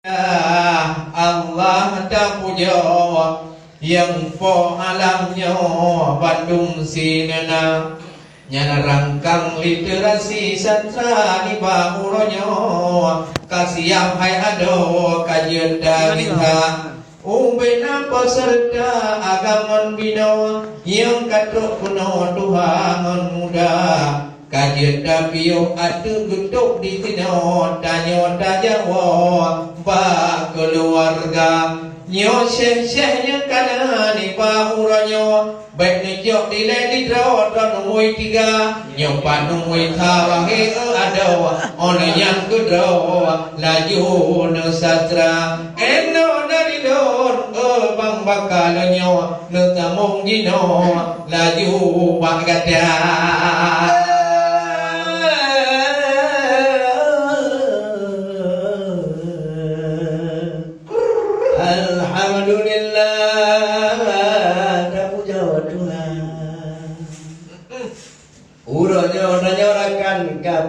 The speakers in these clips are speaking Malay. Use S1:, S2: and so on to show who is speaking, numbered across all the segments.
S1: Allah tak puja yang po alamnya Bandung sinena nyana rangkang literasi sastra di bahuronya kasiam hai ado kajian dagingha umbena peserta agaman bina yang katuk kuno Tuhan muda kajian dapiyo atu gutuk di tino tanya tajawa ba keluarga nyo syekh yang kana ni bahuranyo baik ni jok dilai di drawat dan umui tiga nyo panumui tawahe ada ona yang kedua laju no sastra eno dari don bang bakalonyo no tamong dino laju bagada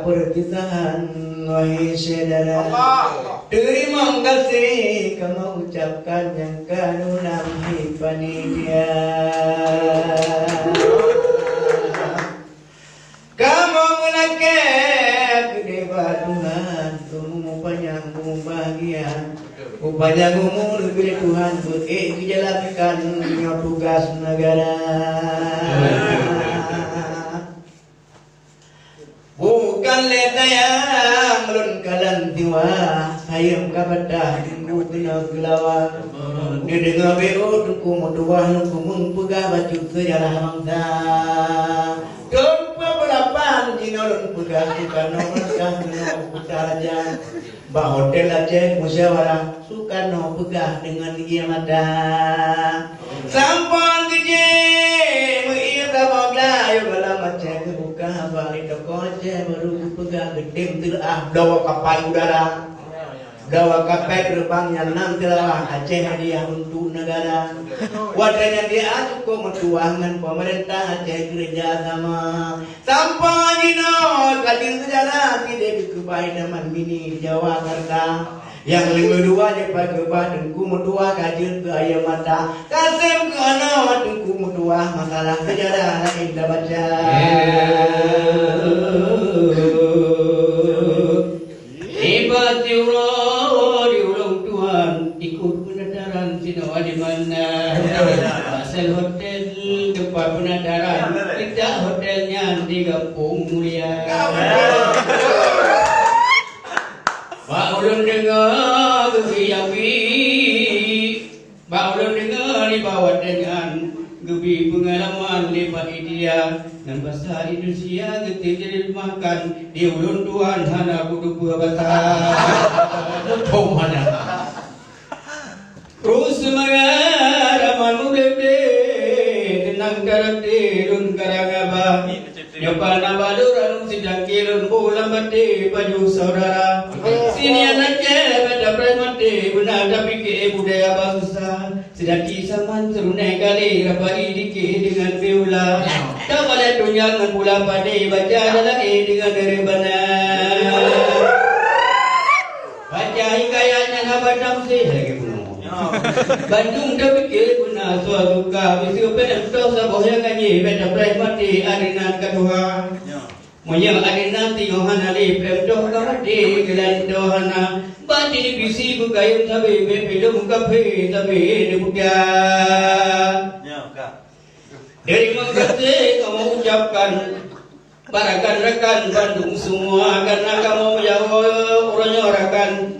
S2: perpisahan wahai saudara, terima kasih kamu ucapkan yang kanu namhi panitia. Kamu mulai kedeba Tuhan, kamu panjang, kamu bahagia, upaya umur bila Tuhan dijalankan tugas negara. Bukan letaya melun kalan tiwa sayang kapada dinggu kena gelawa didengar beo duku muduah duku mengpegah baju sejarah bangsa Kempa berapan jinolun pegah Soekarno merkah dengan utaraja Bah hotel Aceh musyawarah Soekarno pegah dengan dia mata Sampon gede mengira bagla ayo dalam Aceh kebuka balik toko Aceh baru pegang gedem telah dawa kapal udara dawa kapal terbangnya 6 telah Aceh hadiah untuk negara wadahnya dia cukup mentuangan pemerintah Aceh gereja sama sampai dino kadir sejarah tidak dikebai zaman mini di Jakarta yang kedua je pageba dengku medua kajian ke ayam mata kasem ke ana dengku medua masalah sejarah kita baca hebat diurung Tuhan ikut penadaran sino di mana asal hotel tempat penadaran tidak hotelnya di Kampung Mulia Pak ulun dengar gebi-gebi Pak ulun dengar dibawa dengan gebi pengalaman lepas dia dan bahasa Indonesia ketika makan di ulun Tuhan hana budu buah batang tahu mana terus semangat aman mulai tenang karate run karangaba nyoba nabaluran sidang kilun ulang bati baju saudara sini anaknya pada premati benar tapi ke budaya bangsa sedaki saman serunai kali rapai dikit dengan biola tak boleh tunjangan pula padi baca lagi dengan derebana baca hikayatnya nabadam sih lagi puno Bandung tapi ke guna suatu kami supaya betul sabohnya ngaji pada premati arinan kedua Moyang adina tingohan ali premdoh kamati gelan dohana bati di bisi bukayum sabe bepelo mukape sabe dibuka dari mengkate kamu ucapkan barakan rekan Bandung semua karena kamu menjawab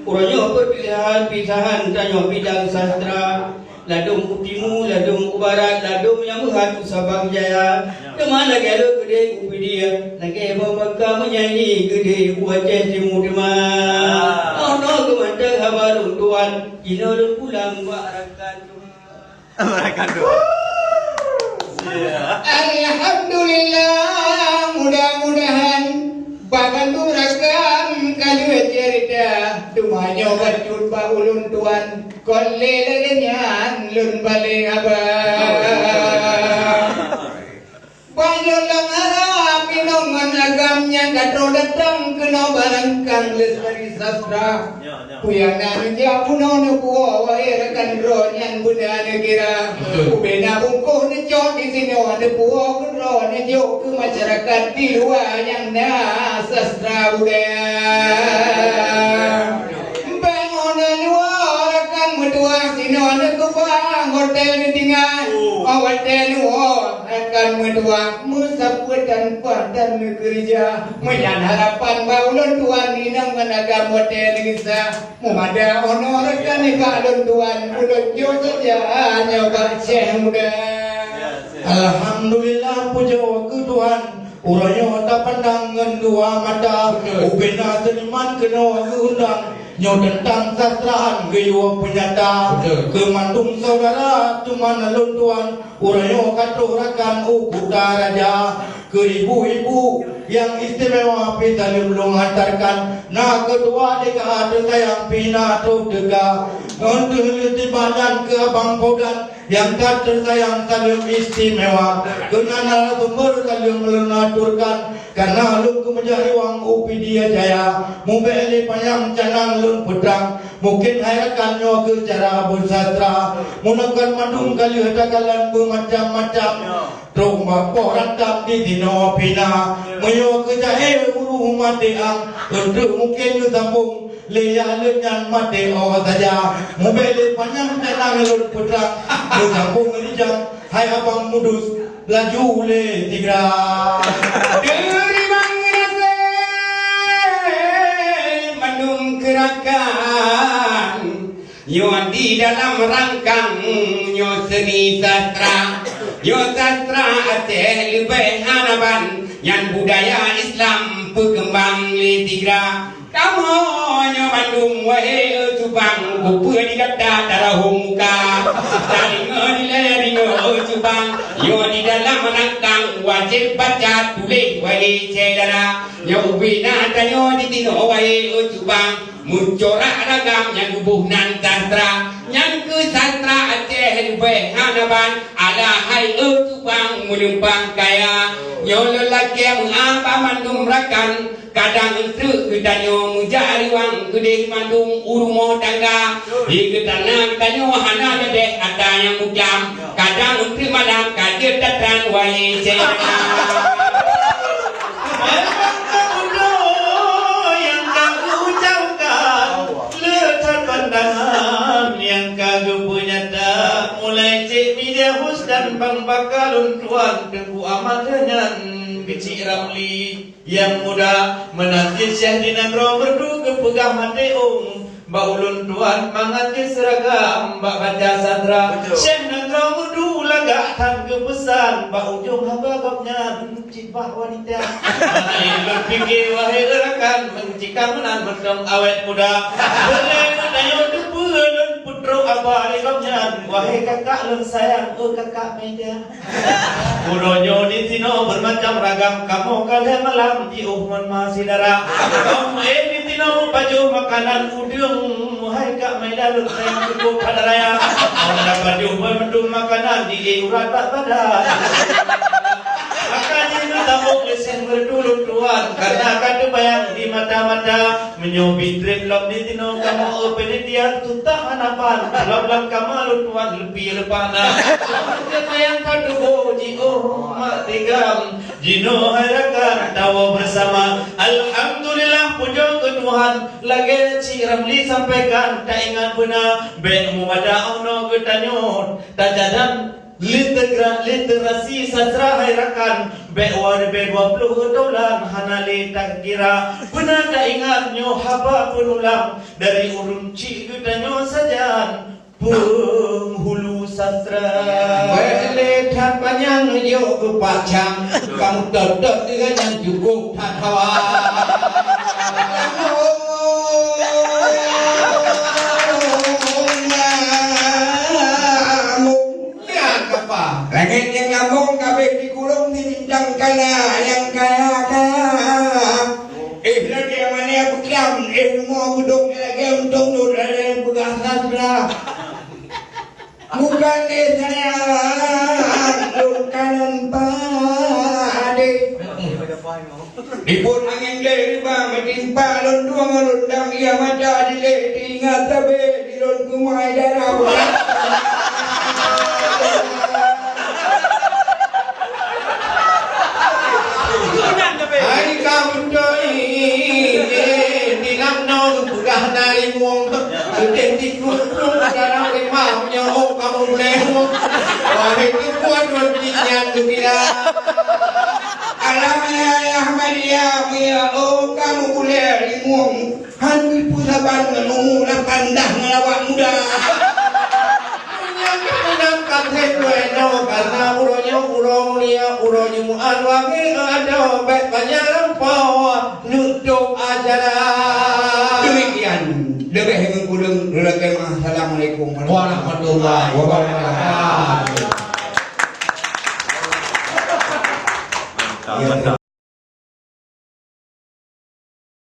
S2: uranyo perpisahan tanya bidang sastra ladung utimu ladung ubarat ladung yang muhat Sabang Jaya kemana gelo gede upidia lagi membangka menyanyi gede Aceh Timur Demam oh no kemana kabar Tuhan kino pulang barakan Alhamdulillah mudah-mudahan Bandung rakam kali cerita dumanya bacun baulun tuan kolle lagenyan lun balik abang banyak lang harap minum ragamnya katro datang kena barangkang lestari sastra. Puyana nja puno ne kuo wae rekan ro nyan bunda negara. Ubena bungkuh ne jok di sini ne puo ro ne jok ke masyarakat di luar yang na sastra budaya. Metua sino ne kupa hotel ni tinggal hotel akan metua musaputan padan kerja menyan harapan baulun tuan ninang menagam hotel kita mumada honor kan kalun tuan ulun jo saja nyoba syekh muda. Alhamdulillah puja ke Tuhan uranya tak pandangan dua mata ubena seniman kena undang nyo tentang sastraan geyo penyata kemandung saudara tuman alun tuan urayo katurakan ukuta raja ke ibu-ibu yang istimewa kita belum hantarkan na kedua deka sayang pina tu dega untuk badan ke abang podan yang tak tersayang saling istimewa kenana sumber saling melunaturkan karena lu menjadi wang upi dia jaya mubeli payang canang lun pedang mungkin hayatkan nyo ke cara bersastra munakan mandung kali hadakan bermacam-macam Roma porantap di dino pina Mayo ke jahe uru mateang untuk mungkin lu sambung Leya lenyan mate o saja mubeli payang canang lun pedang lu sambung rijang hai abang mudus laju le tigra gerakan yo di dalam rangkang yo seni sastra Aceh lebih hanaban yang budaya Islam berkembang le tigra kamu nyo Bandung wae Subang buku di kata darah muka dari ngadi Subang yo di dalam rangkang wajib baca tulis wae cedera yo bina tanyo di tino wae Subang mucorak ragam yang bubuhnan sastra yang ke sastra Aceh lebih hanaban ala hai Subang menumpang kaya yo lelaki apa mandum rakan kadang itu kedanyo mujari wang gede mandung urumo tangga di ketana kedanyo hana dede ada yang mujam kadang itu malam kadir datang wai cena yang kagu ucapkan letak pandangan yang kagu punya tak mulai cek media hus dan bang bakalun tuan tengku amat dengan Kecik Ramli yang muda menanti Syekh di Nagro merdu kepegah mati Mbak ulun tuan menganti seragam Mbak baca sastra Syekh Nagro merdu lagak tan kepesan Mbak ujung hamba gapnya mencipah wanita Manai berfikir wahai rekan mencikam menan berdong awet muda Boleh mendayo depu dan putro abah gapnya wahai kakak leng sayang kakak meja Uronyo di sino bermacam ragam kamu kalian malam di uhman masih darah kamu di sino baju makanan udung hai kak medan saya cukup pada raya anda baju mendung makanan di urat badan makanya itu tabuk lesen berdulu tuan karena kata bayang di mata-mata menyubit dreadlock di sino kamu penelitian tutak hanapan lam kamu tuan lebih lepana kata yang kata mak tigam jino harakan tawa bersama alhamdulillah puja ke Tuhan lagi Cik Ramli sampaikan tak ingat benar ben mumada ono ketanyot tajadan literasi sastra harakan ben war ben 20 dolar hanali tak kira benar tak ingat nyo haba pun ulang dari urun Cik ketanyot saja penghulu sastra boleh tak panjang yo kepacang kamu tetap dengan yang cukup tak kawan Langit yang ngambung kabeh dikurung dindang kana yang kaya lagi mana aku kiam mau budung lagi untung nur ada pegang sastra bukan saya kanan pade
S3: Ribut angin le bang metimpa lon dua ngelundang ia maca di le ingat tabe di lon kumai darah bulan.
S1: Hai kamu doi di nam non pegah nari muang den di kurung darah di maunya oh kamu boleh muang wahai kuat berjinyang gembira
S3: Alamnya Ahmadiyah ya oh kamu boleh limung hanwi pusaban ngenu na pandah ngelawak muda.
S1: Karena uronya mulia uronya mu'anwagi ada baik banyak lampau nutup acara
S3: Demikian lebih mengkudung Assalamualaikum
S1: warahmatullahi wabarakatuh.